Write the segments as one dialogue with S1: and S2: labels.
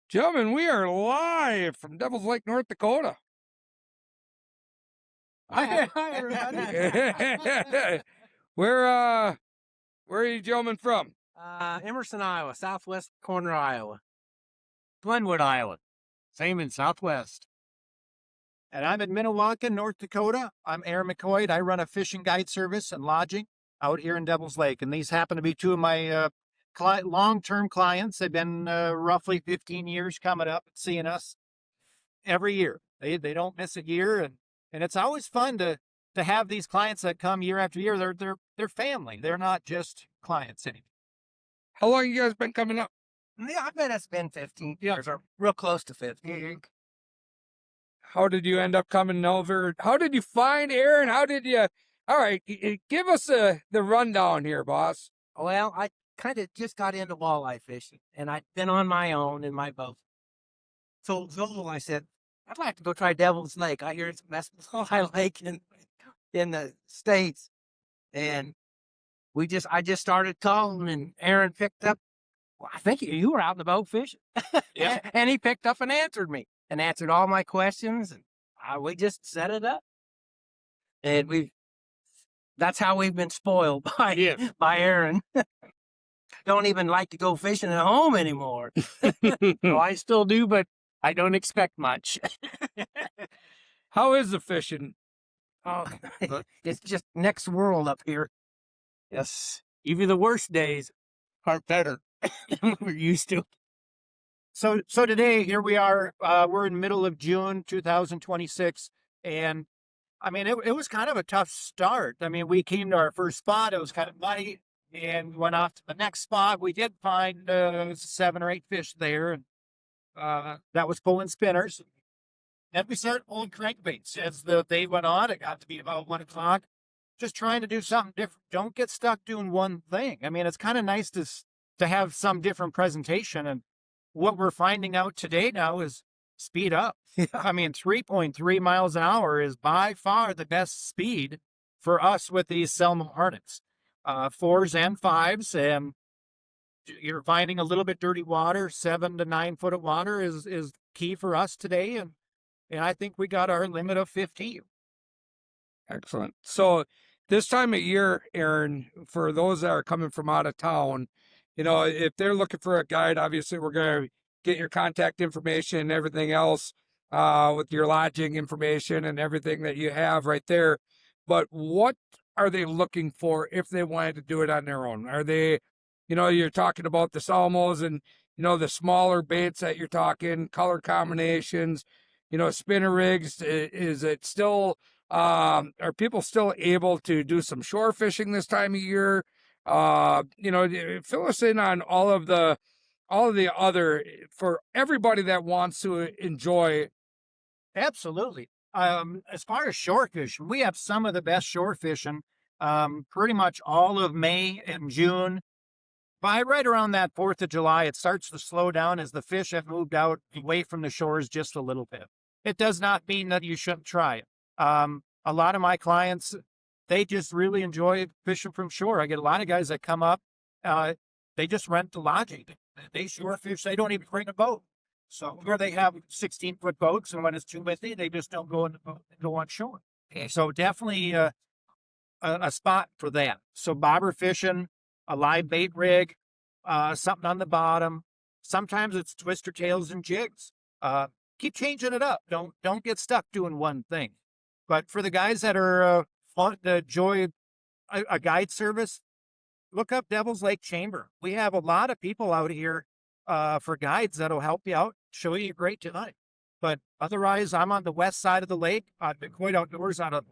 S1: Gentlemen, we are live from Devils Lake, North Dakota.
S2: Hi, everybody.
S1: Where are you gentlemen from?
S2: Emerson, Iowa, southwest corner of Iowa.
S3: Glenwood, Iowa. Same in Southwest.
S4: And I'm in Minnewaca, North Dakota. I'm Aaron McQuoid. I run a fishing guide service and lodging out here in Devils Lake. And these happen to be two of my long-term clients. They've been roughly 15 years coming up and seeing us every year. They don't miss a year. And it's always fun to have these clients that come year after year. They're family. They're not just clients anymore.
S1: How long you guys been coming up?
S2: Yeah, I bet it's been 15 years, or real close to 15.
S1: How did you end up coming over? How did you find Aaron? All right, give us the rundown here, boss.
S2: Well, I kind of just got into walleye fishing, and I'd been on my own in my boat. So I said, I'd like to go try Devils Lake. I hear it's the best walleye lake in the States. And I just started calling, and Aaron picked up. Well, I think you were out in the boat fishing.
S4: Yeah.
S2: And he picked up and answered me and answered all my questions. And we just set it up. And that's how we've been spoiled by Aaron. Don't even like to go fishing at home anymore.
S3: No, I still do, but I don't expect much.
S1: How is the fishing?
S2: Oh, it's just next world up here.
S3: Yes. Even the worst days are better than we're used to.
S4: So today, here we are. We're in the middle of June 2026. And I mean, it was kind of a tough start. I mean, we came to our first spot. It was kind of muddy, and we went off to the next spot. We did find 7 or 8 fish there, and that was pulling spinners. And we started pulling crankbaits. As the day went on, it got to be about 1 o'clock. Just trying to do something different. Don't get stuck doing one thing. I mean, it's kind of nice to have some different presentation. And what we're finding out today now is speed up. I mean, 3.3 miles an hour is by far the best speed for us with these Salmo Hornets. 4s and 5s, and you're finding a little bit dirty water. 7 to 9 foot of water is key for us today, and I think we got our limit of 15.
S1: Excellent. So this time of year, Aaron, for those that are coming from out of town, if they're looking for a guide, obviously we're going to get your contact information and everything else with your lodging information and everything that you have right there. But what are they looking for if they wanted to do it on their own? Are they, you're talking about the Salmos and, the smaller baits that you're talking, color combinations, spinner rigs. Is it still, are people still able to do some shore fishing this time of year? Fill us in on all of the other, for everybody that wants to enjoy.
S4: Absolutely. As far as shore fishing, we have some of the best shore fishing, pretty much all of May and June. By right around that 4th of July, it starts to slow down as the fish have moved out away from the shores just a little bit. It does not mean that you shouldn't try it. A lot of my clients, they just really enjoy fishing from shore. I get a lot of guys that come up, they just rent the lodging. They shore fish. They don't even bring a boat. So where they have 16-foot boats, and when it's too windy, they just don't go in the boat and go on shore. Okay. So definitely a spot for that. So bobber fishing, a live bait rig, something on the bottom. Sometimes it's twister tails and jigs. Keep changing it up. Don't get stuck doing one thing. But for the guys that are fun to enjoy a guide service, look up Devils Lake Chamber. We have a lot of people out here for guides that'll help you out, show you a great time. But otherwise, I'm on the west side of the lake. I've been quite outdoors out of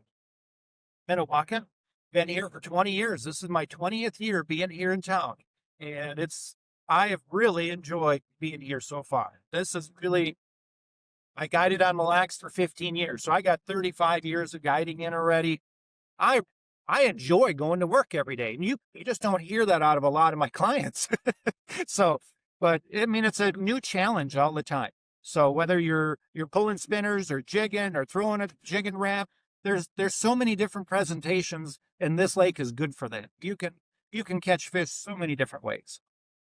S4: Minnewaca. Been here for 20 years. This is my 20th year being here in town. And I have really enjoyed being here so far. This is really, I guided on Mille Lacs for 15 years. So I got 35 years of guiding in already. I enjoy going to work every day. And you just don't hear that out of a lot of my clients. But I mean, it's a new challenge all the time. So whether you're pulling spinners or jigging or throwing a jig and wrap, there's so many different presentations, and this lake is good for that. You can catch fish so many different ways.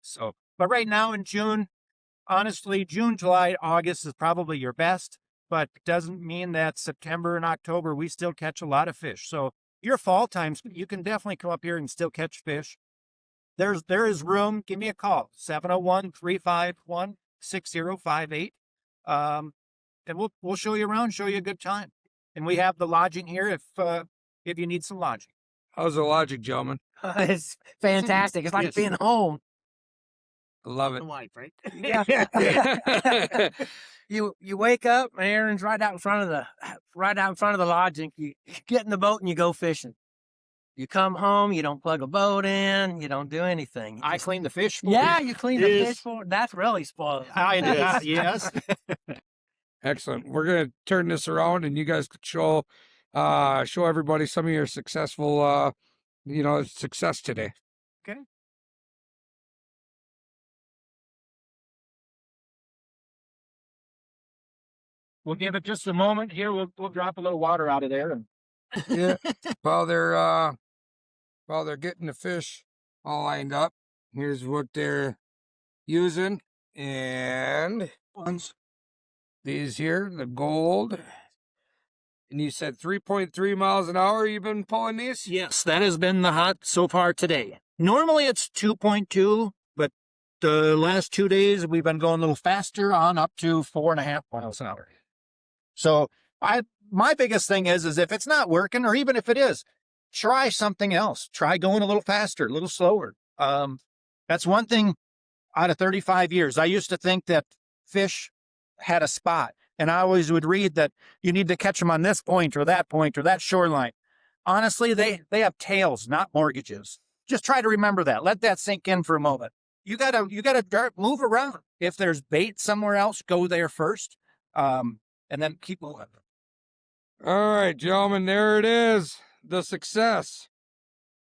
S4: So, but right now in June, honestly, June, July, August is probably your best, but doesn't mean that September and October, we still catch a lot of fish. So your fall times, you can definitely come up here and still catch fish. There is room. Give me a call, 701-351-6058. And we'll show you around, show you a good time. And we have the lodging here if you need some lodging.
S1: How's the logic, gentlemen?
S2: It's fantastic. It's like
S3: Yes.
S2: being home.
S1: I love
S3: The
S1: it.
S3: wife, right?
S2: Yeah. You wake up, and Aaron's right out in front of the lodging. You get in the boat and you go fishing. You come home, you don't plug a boat in, you don't do anything. You
S4: I
S2: just-
S4: clean the fish. For
S2: yeah,
S4: you.
S2: you clean the
S3: Yes.
S2: fish for. That's really spoiled.
S4: Yes.
S1: Excellent. We're gonna turn this around, and you guys could show everybody some of your successful, success today.
S4: Okay. We'll give it just a moment here. We'll drop a little water out of there. And
S1: Yeah. while they're getting the fish all lined up, here's what they're using, and these here, the gold. And you said 3.3 miles an hour you've been pulling these?
S4: yes, that has been the hot so far today. Normally it's 2.2, but the last 2 days we've been going a little faster on up to 4.5 miles an hour. So my biggest thing is if it's not working, or even if it is, try something else. Try going a little faster, a little slower. That's one thing out of 35 years. I used to think that fish had a spot, and I always would read that you need to catch them on this point or that shoreline. Honestly, they have tails, not mortgages. Just try to remember that. Let that sink in for a moment. You gotta move around. If there's bait somewhere else, go there first, and then keep moving.
S1: All right, gentlemen, there it is. The success.